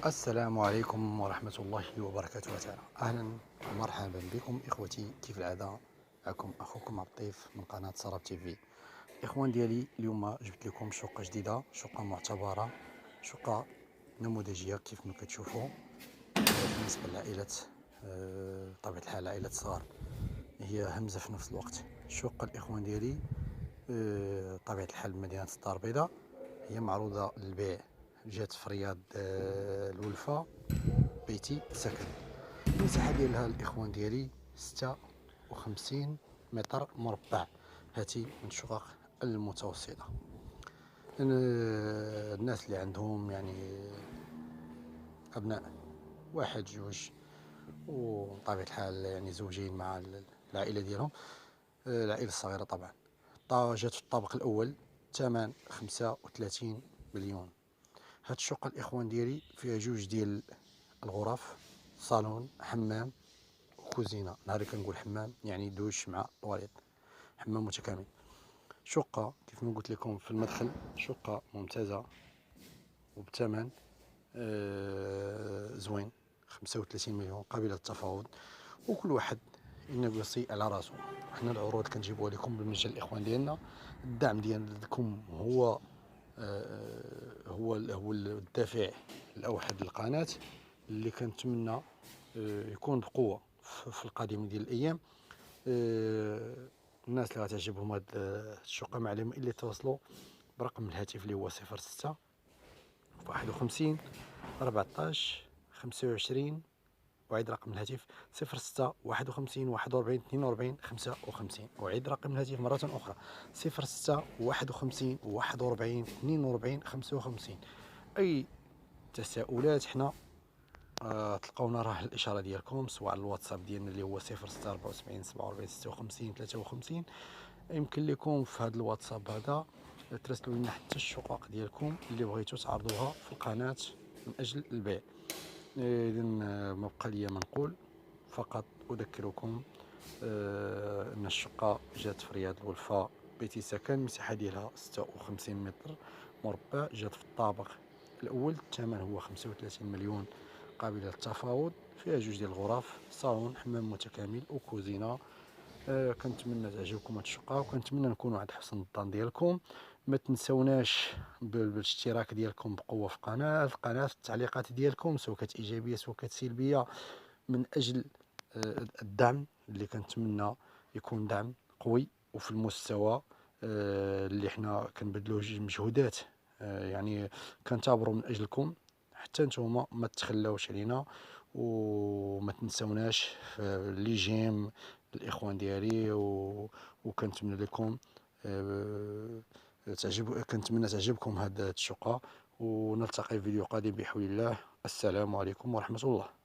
السلام عليكم ورحمة الله وبركاته تعالى. أهلا ومرحبا بكم إخوتي، كيف العادة معكم أخوكم عطيف من قناة سراب تيفي. إخوان ديالي، اليوم جبت لكم شقة جديدة، شقة معتبرة، شقة نموذجية كيف ما كتشوفوا. بالنسبة للعائلة، طبيعة الحال عائلة صغار، هي همزة في نفس الوقت. الشقة الإخوان ديالي طبيعة الحال مدينة الدار البيضاء، هي معروضة للبيع. جات في رياض الولفة، بيتي سكن. المساحة ديالها الإخوان ديالي 56 متر مربع، هاتي من الشقق المتوسطة. الناس اللي عندهم يعني أبناء واحد جوج، وطبيعة الحال يعني زوجين مع العائلة ديالهم، العائلة الصغيرة طبعا. جات في الطابق الأول، ثمن 35 مليون. هاد الشقة الإخوان ديالي فيها جوج ديال الغرف، صالون، حمام وكوزينة. نهار كنقول حمام يعني دوش مع طواليت، حمام متكامل. شقة كيف ما قلت لكم في المدخل، شقة ممتازة وبثمن زوين، 35 مليون قابلة للتفاوض، وكل واحد ينغوسي على راسو. حنا العروض كنجيبوها لكم بالمجال الاخوان ديالنا. الدعم ديالكم هو الدافع الاوحد للقناة، اللي كنتمنى يكون بقوة في القادم ديال الايام. الناس اللي غتعجبهم هاد الشقة ما عليهم الا يتواصلوا برقم الهاتف اللي هو 06 51 14 25. وعيد رقم الهاتف 06 51 41 42 55. وعيد رقم الهاتف مرة أخرى 06 51 41 42 55. أي تساؤلات حنا تلقاونا راه الإشارة ديالكم، سواء على الواتساب ديالنا اللي هو 06 74 47 56 53. يمكن لكم في هذا الواتساب هذا ترسلوا لنا حتى الشقق ديالكم اللي بغيتو تعرضوها في القناة من أجل البيع. إذن ما بقى لي ما نقول، فقط أذكركم أن الشقة جات في رياض الولفة، بيتي سكن، المساحة ديالها 56 متر مربع، جات في الطابق الأول، الثمن هو 35 مليون قابلة للتفاوض. فيها جوج ديال الغرف، صالون، حمام متكامل وكوزينة. كنتمنى تعجبكم هاد الشقة، وكنتمنى نكونوا عند حسن الظن ديالكم. ما تنسوناش بالاشتراك ديالكم بقوة في القناة، التعليقات ديالكم سواء كانت إيجابية سواء كانت سلبية، من أجل الدعم اللي كنتمنى يكون دعم قوي وفي المستوى اللي حنا كنبذلوا مجهودات. يعني كنتابروا من أجلكم، حتى نتوما ما تخلاوش علينا. وما تنسوناش في لي جيم الاخوان ديالي، وكنتمنى لكم كنتمنى تعجبكم هذه الشقه. ونلتقي في فيديو قادم بحول الله. السلام عليكم ورحمه الله.